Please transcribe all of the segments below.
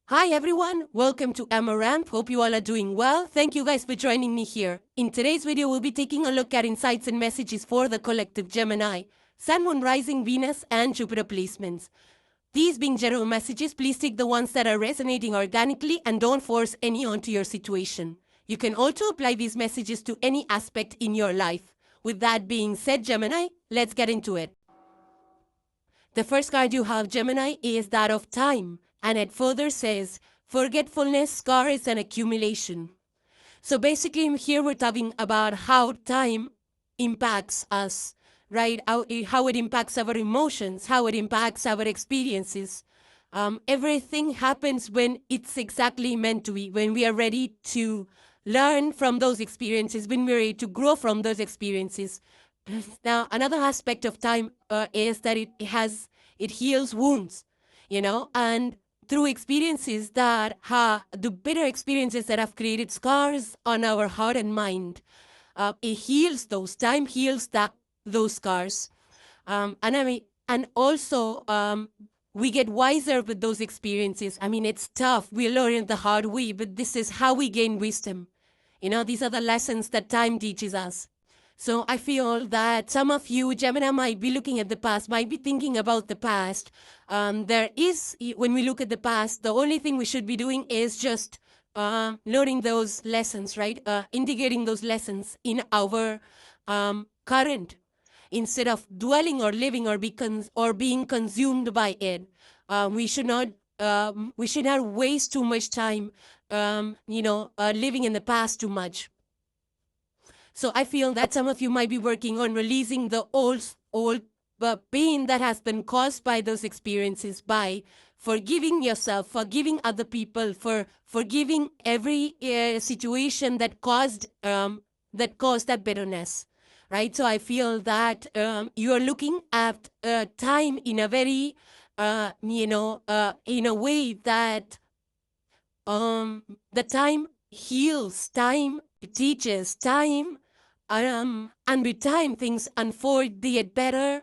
Hi everyone, welcome to Amaranth. Hope you all are doing well. Thank you guys for joining me here. In today's video, we'll be taking a look at insights and messages for the collective Gemini, Sun, Moon, Rising, Venus, and Jupiter placements. These being general messages, please take the ones that are resonating organically and don't force any onto your situation. You can also apply these messages to any aspect in your life. With that being said, Gemini, let's get into it. The first card you have, Gemini, is that of time. And it further says, forgetfulness, scars, and accumulation. So basically here we're talking about how time impacts us, right? How it impacts our emotions, how it impacts our experiences. Everything happens when it's exactly meant to be, when we are ready to learn from those experiences, when we're ready to grow from those experiences. Now, another aspect of time is that it heals wounds, and through experiences that the bitter experiences that have created scars on our heart and mind, it heals those. Time heals those scars, and also we get wiser with those experiences. I mean, it's tough. We learn it the hard way, but this is how we gain wisdom. These are the lessons that time teaches us. So I feel that some of you, Gemini, might be looking at the past, might be thinking about the past. When we look at the past, the only thing we should be doing is just learning those lessons, right? Integrating those lessons in our current, instead of dwelling or living or being consumed by it. We should not waste too much time, living in the past too much. So I feel that some of you might be working on releasing the old pain that has been caused by those experiences, by forgiving yourself, forgiving other people, forgiving every situation that caused that bitterness, right? So I feel that you are looking at time in a very, in a way that the time heals, time teaches, time. And with time, things unfold, they get better.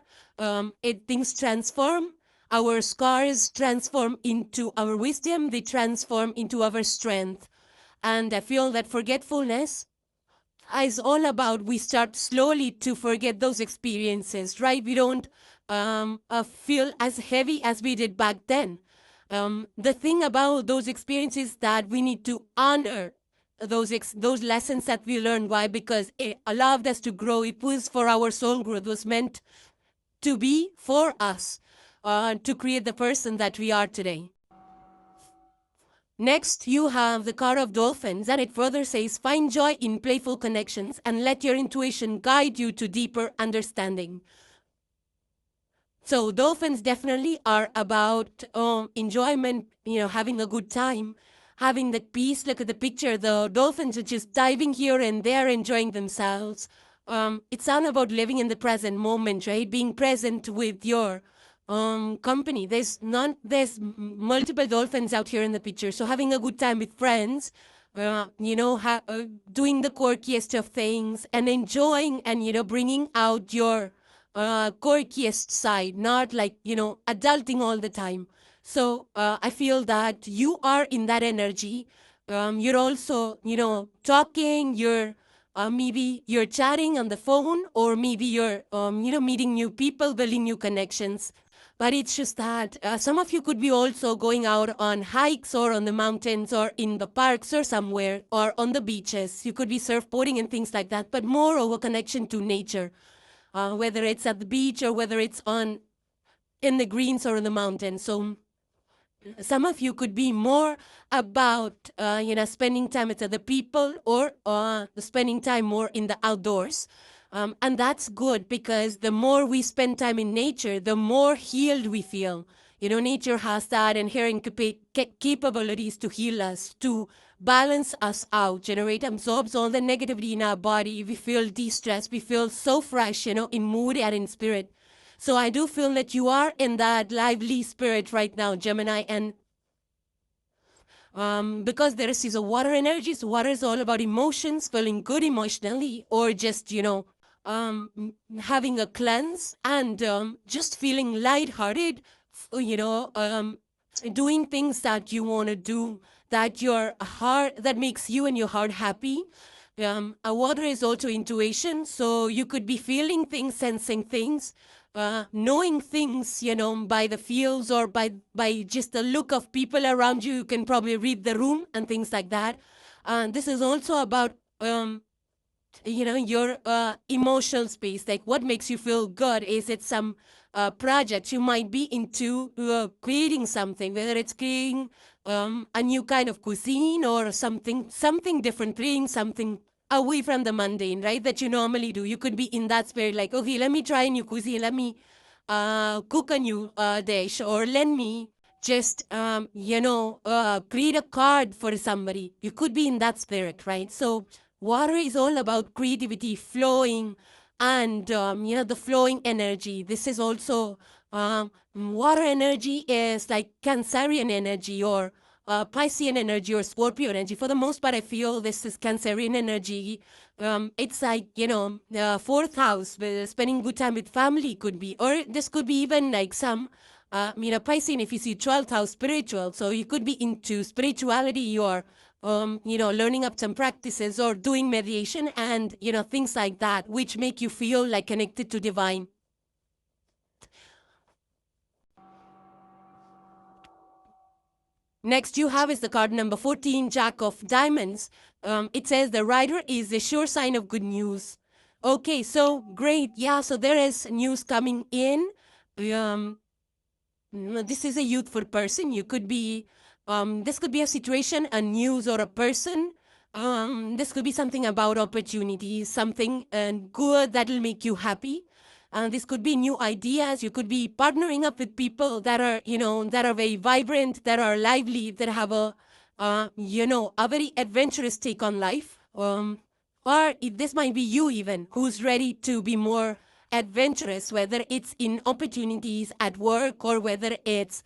Things transform. Our scars transform into our wisdom. They transform into our strength. And I feel that forgetfulness is all about we start slowly to forget those experiences, right? We don't feel as heavy as we did back then. The thing about those experiences that we need to honor those lessons that we learned. Why? Because it allowed us to grow. It was for our soul growth. It was meant to be for us, to create the person that we are today. Next, you have the card of dolphins, and it further says, find joy in playful connections and let your intuition guide you to deeper understanding. So dolphins definitely are about enjoyment, having a good time, having that peace. Look at the picture. The dolphins are just diving here and there, enjoying themselves. It's all about living in the present moment, right? Being present with your company. There's multiple dolphins out here in the picture. So having a good time with friends, doing the quirkiest of things and enjoying and, bringing out your quirkiest side, not like, adulting all the time. So I feel that you are in that energy. You're also, talking, maybe you're chatting on the phone, or maybe you're, meeting new people, building new connections. But it's just that some of you could be also going out on hikes or on the mountains or in the parks or somewhere or on the beaches. You could be surfboarding and things like that, but more of a connection to nature, whether it's at the beach or whether it's in the greens or in the mountains. So some of you could be more about, spending time with other people or spending time more in the outdoors. And that's good, because the more we spend time in nature, the more healed we feel. Nature has that inherent capabilities to heal us, to balance us out, absorbs all the negativity in our body. We feel de-stressed. We feel so fresh, in mood and in spirit. So I do feel that you are in that lively spirit right now, Gemini, and because there is a water energy, so water is all about emotions, feeling good emotionally, or just, having a cleanse and just feeling lighthearted, doing things that you want to do, that your heart, that makes you and your heart happy. A water is also intuition, so you could be feeling things, sensing things, knowing things, by the feels or by just the look of people around you. You can probably read the room and things like that. This is also about your emotional space, like what makes you feel good. Is it some project you might be into, creating something, whether it's creating a new kind of cuisine or something different, creating something away from the mundane, right, that you normally do. You could be in that spirit, like, okay, let me try a new cuisine, let me cook a new dish, or let me just, create a card for somebody. You could be in that spirit, right? So water is all about creativity, flowing, and, the flowing energy. This is also, water energy is like Cancerian energy or Piscean energy or Scorpio energy. For the most part, I feel this is Cancerian energy. It's like, fourth house, where spending good time with family could be, or this could be even like some, Piscean, if you see 12th house, spiritual. So you could be into spirituality or, learning up some practices or doing meditation and, things like that, which make you feel like connected to divine. Next you have is the card number 14, Jack of Diamonds. It says the rider is a sure sign of good news. Okay, so great. Yeah, so there is news coming in. This is a youthful person. You could be, this could be a situation, a news, or a person. This could be something about opportunities, something good that will make you happy. This could be new ideas. You could be partnering up with people that are, that are very vibrant, that are lively, that have a very adventurous take on life. Or this might be you even, who's ready to be more adventurous, whether it's in opportunities at work or whether it's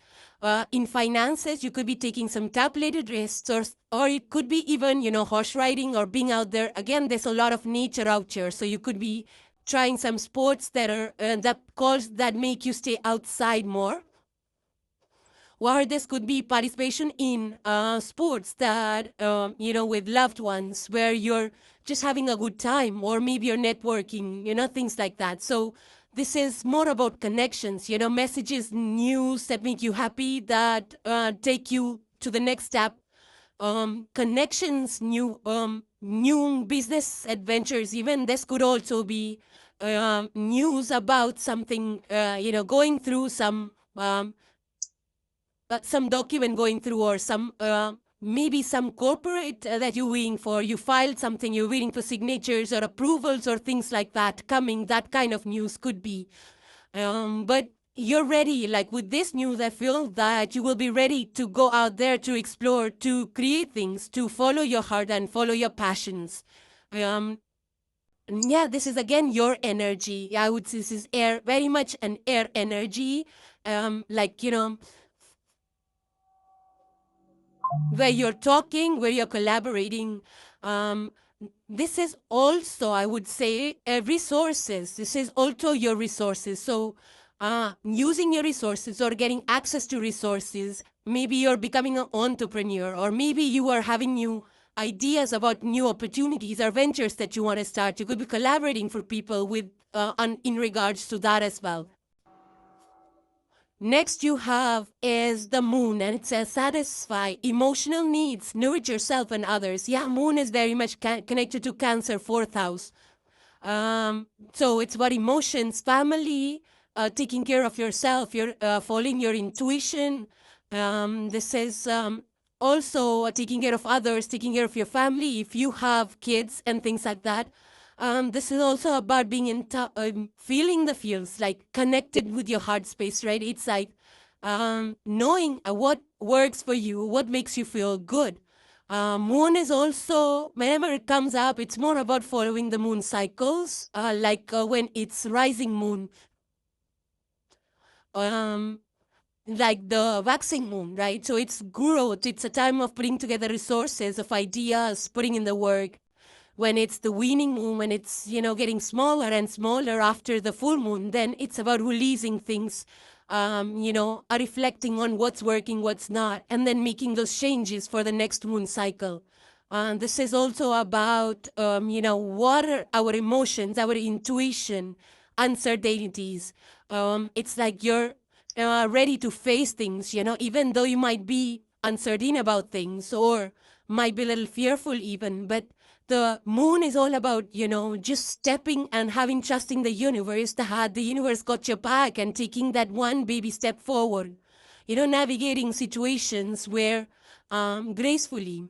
in finances. You could be taking some calculated risks, or it could be even, horse riding or being out there. Again, there's a lot of nature out here, so you could be trying some sports that are that make you stay outside more. Or this could be participation in sports that, with loved ones, where you're just having a good time, or maybe you're networking, things like that. So this is more about connections, messages, news that make you happy, that take you to the next step. Connections, new business adventures. Even this could also be news about something, going through some document going through, or some maybe some corporate that you're waiting for. You filed something, you're waiting for signatures or approvals or things like that coming. That kind of news could be. But you're ready, like with this news, I feel that you will be ready to go out there, to explore, to create things, to follow your heart and follow your passions. Yeah, this is again your energy. I would say this is air, very much an air energy. Like, where you're talking, where you're collaborating. This is also, I would say, resources. This is also your resources. So using your resources or getting access to resources. Maybe you're becoming an entrepreneur, or maybe you are having new ideas about new opportunities or ventures that you want to start. You could be collaborating for people with in regards to that as well. Next you have is the moon, and it says satisfy emotional needs, nourish yourself and others. Yeah, moon is very much connected to Cancer, 4th house. So it's about emotions, family, taking care of yourself, you're following your intuition. This is also taking care of others, taking care of your family, if you have kids and things like that. This is also about being in feeling the feels, like connected with your heart space, right? It's like knowing what works for you, what makes you feel good. Moon is also, whenever it comes up, it's more about following the moon cycles, like when it's rising moon, like the waxing moon, right? So it's growth, it's a time of putting together resources, of ideas, putting in the work. When it's the waning moon, when it's, getting smaller and smaller after the full moon, then it's about releasing things, are reflecting on what's working, what's not, and then making those changes for the next moon cycle. This is also about, what are our emotions, our intuition, uncertainties. It's like you're ready to face things, even though you might be uncertain about things or might be a little fearful even. But the moon is all about, just stepping and having trusting the universe that the universe got your back and taking that one baby step forward. Navigating situations where gracefully.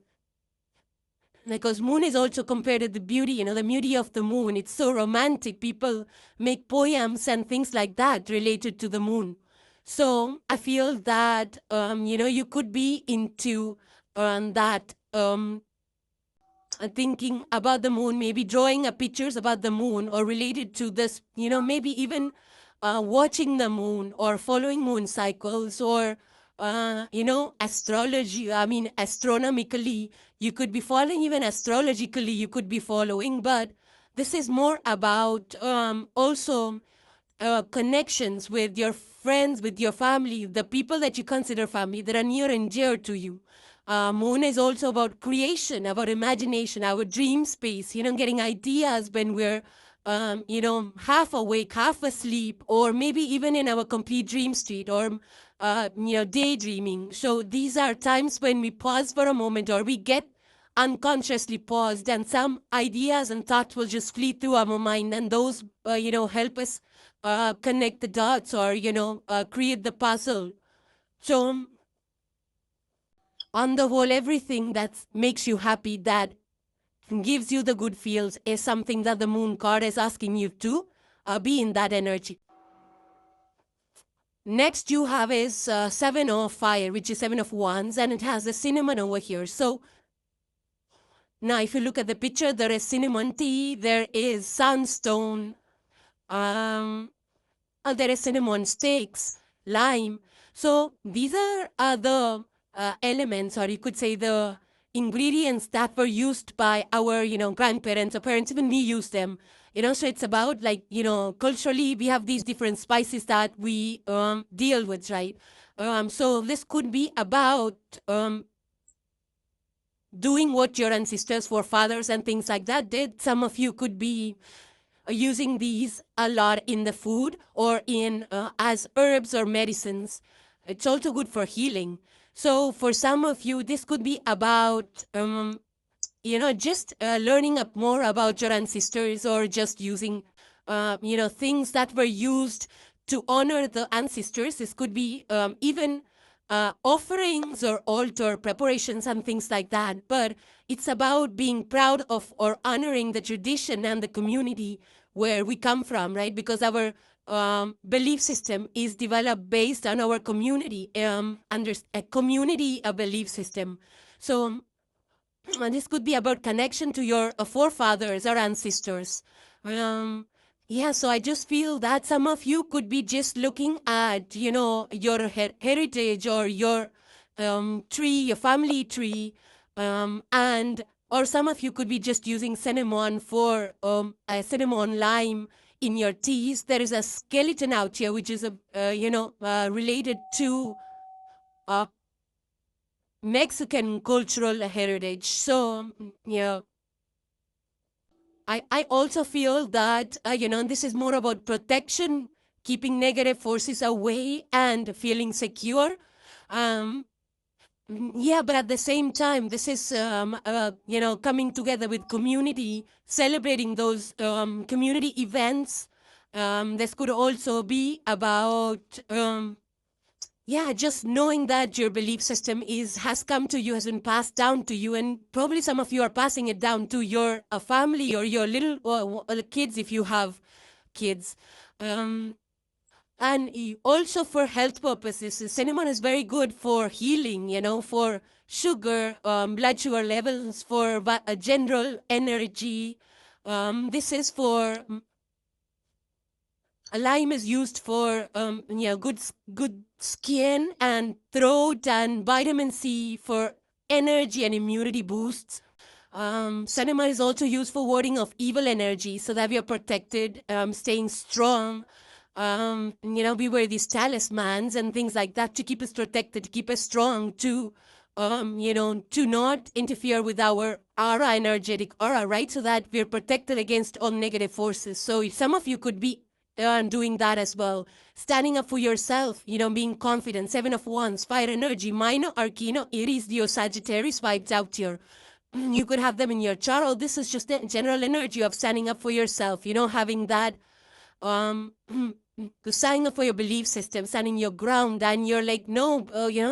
Because moon is also compared to the beauty, the beauty of the moon. It's so romantic. People make poems and things like that related to the moon. So I feel that, you could be into that thinking about the moon, maybe drawing pictures about the moon or related to this, maybe even watching the moon or following moon cycles or, astrology. I mean, astronomically, you could be following, even astrologically, you could be following. But this is more about also connections with your friends, with your family, the people that you consider family that are near and dear to you. Moon is also about creation, about imagination, our dream space, getting ideas when we're, half awake, half asleep, or maybe even in our complete dream state, or, daydreaming. So these are times when we pause for a moment or we get unconsciously paused and some ideas and thoughts will just flee through our mind, and those, help us connect the dots or, create the puzzle. So on the whole, everything that makes you happy, that gives you the good feels, is something that the moon card is asking you to be in that energy. Next you have is 7 of fire, which is 7 of wands, and it has the cinnamon over here. So now if you look at the picture, there is cinnamon tea, there is sunstone, there is cinnamon sticks, lime. So these are the elements, or you could say the ingredients that were used by our, grandparents or parents. Even we use them. So it's about like, culturally we have these different spices that we deal with, right? So this could be about doing what your ancestors, forefathers, and things like that did. Some of you could be using these a lot in the food or in as herbs or medicines. It's also good for healing. So for some of you, this could be about, just learning up more about your ancestors, or just using, things that were used to honor the ancestors. This could be even offerings or altar preparations and things like that. But it's about being proud of or honoring the tradition and the community where we come from, right? Because our belief system is developed based on our community, under a community belief system. So this could be about connection to your forefathers or ancestors. Yeah, so I just feel that some of you could be just looking at, your heritage or your tree, your family tree, and or some of you could be just using cinnamon for a cinnamon lime in your teas. There is a skeleton out here, which is related to Mexican cultural heritage. So, I also feel that, this is more about protection, keeping negative forces away and feeling secure. Yeah, but at the same time, this is, coming together with community, celebrating those community events. This could also be about, just knowing that your belief system has come to you, has been passed down to you, and probably some of you are passing it down to your family or your little kids if you have kids. And also for health purposes, cinnamon is very good for healing, for sugar, blood sugar levels, for general energy. This is for, lime is used for, good skin and throat, and vitamin C for energy and immunity boosts. Cinnamon is also used for warding off evil energy so that we are protected, staying strong. We wear these talismans and things like that to keep us protected, to keep us strong, to not interfere with our aura, energetic aura, right? So that we're protected against all negative forces. So some of you could be doing that as well. Standing up for yourself, being confident. 7 of Wands, fire energy, minor arcana, Aries, Leo, Sagittarius vibes out here. You could have them in your chart. Or this is just the general energy of standing up for yourself, having that standing up for your belief system, standing your ground, and you're like, no,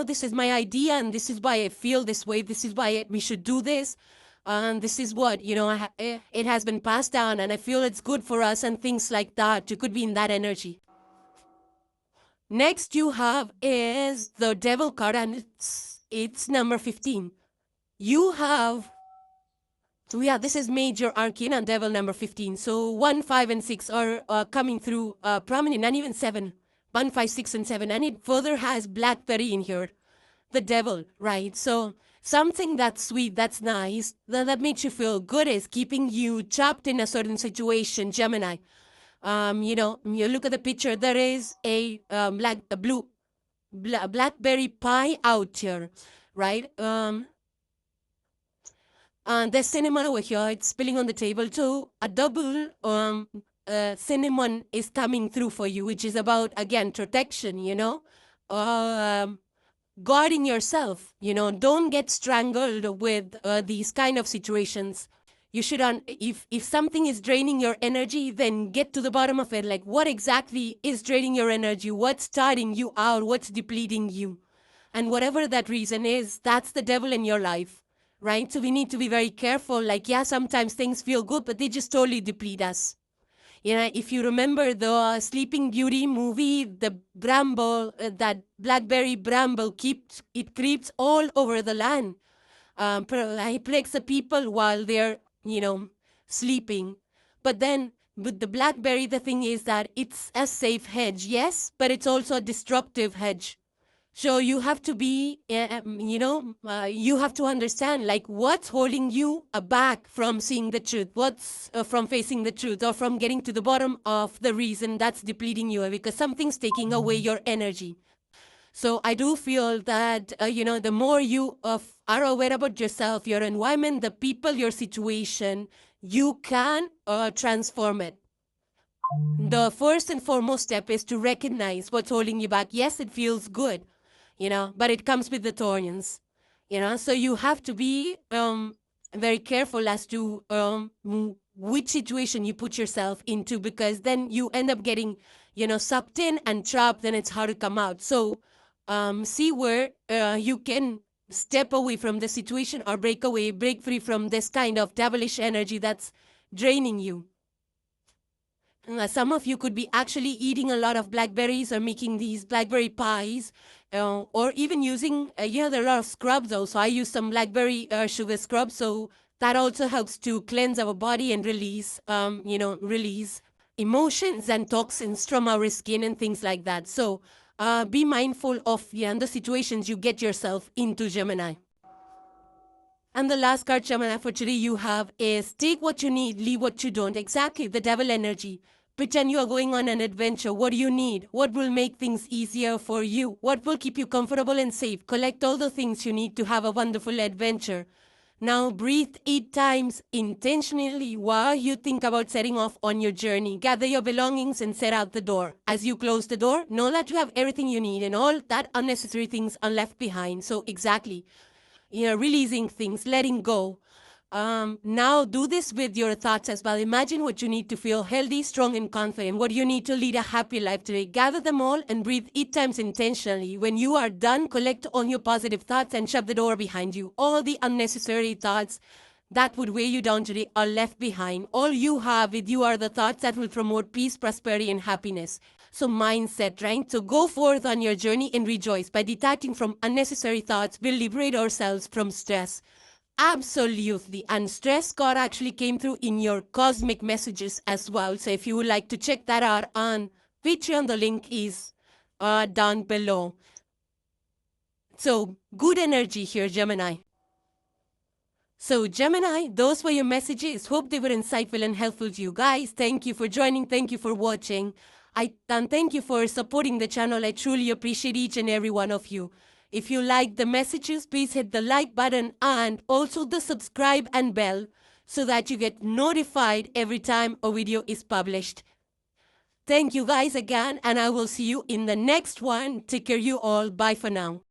this is my idea, and this is why I feel this way, this is why we should do this, and this is what, it has been passed down, and I feel it's good for us, and things like that. You could be in that energy. Next you have is the Devil card, and it's number 15. You have... So yeah, this is major arcana, Devil number 15. So 1, 5, and 6 are coming through prominent, and even 7. 1, 5, 6, and 7. And it further has Blackberry in here. The Devil, right? So something that's sweet, that's nice, that makes you feel good is keeping you trapped in a certain situation, Gemini. You look at the picture, there is a blackberry pie out here, right? There's cinnamon over here. It's spilling on the table too. A double cinnamon is coming through for you, which is about, again, protection, guarding yourself, don't get strangled with these kind of situations. You should, if something is draining your energy, then get to the bottom of it. Like, what exactly is draining your energy? What's starting you out? What's depleting you? And whatever that reason is, that's the devil in your life. Right? So we need to be very careful. Like, yeah, sometimes things feel good, but they just totally deplete us. If you remember the Sleeping Beauty movie, the bramble, that blackberry bramble, it creeps all over the land. It plagues the people while they're, sleeping. But then with the blackberry, the thing is that it's a safe hedge, yes, but it's also a disruptive hedge. So you have to be, you have to understand, like, what's holding you back from seeing the truth, what's from facing the truth, or from getting to the bottom of the reason that's depleting you, because something's taking away your energy. So I do feel that, the more you are aware about yourself, your environment, the people, your situation, you can transform it. The first and foremost step is to recognize what's holding you back. Yes, it feels good. But it comes with the thorns, so you have to be very careful as to which situation you put yourself into, because then you end up getting, sucked in and trapped, and it's hard to come out. So see where you can step away from the situation, or break free from this kind of devilish energy that's draining you. Some of you could be actually eating a lot of blackberries, or making these blackberry pies, or even using, there are a lot of scrubs also. I use some blackberry sugar scrub, so that also helps to cleanse our body and release, release emotions and toxins from our skin and things like that. So be mindful of the situations you get yourself into, Gemini. And the last card, Gemini, for today you have is take what you need, leave what you don't. Exactly, the devil energy. Pretend you are going on an adventure. What do you need? What will make things easier for you? What will keep you comfortable and safe? Collect all the things you need to have a wonderful adventure. Now breathe 8 times intentionally while you think about setting off on your journey. Gather your belongings and set out the door. As you close the door, know that you have everything you need and all that unnecessary things are left behind. So exactly, releasing things, letting go. Now do this with your thoughts as well. Imagine what you need to feel healthy, strong, and confident. What you need to lead a happy life today. Gather them all and breathe 8 times intentionally. When you are done, collect all your positive thoughts and shut the door behind you. All the unnecessary thoughts that would weigh you down today are left behind. All you have with you are the thoughts that will promote peace, prosperity, and happiness. So mindset, right? So go forth on your journey and rejoice. By detaching from unnecessary thoughts, we'll liberate ourselves from stress. Absolutely. And stress card actually came through in your cosmic messages as well. So if you would like to check that out on Patreon, the link is down below. So good energy here, Gemini. So Gemini, those were your messages. Hope they were insightful and helpful to you guys. Thank you for joining. Thank you for watching. And thank you for supporting the channel. I truly appreciate each and every one of you. If you like the messages, please hit the like button and also the subscribe and bell so that you get notified every time a video is published. Thank you guys again, and I will see you in the next one. Take care you all. Bye for now.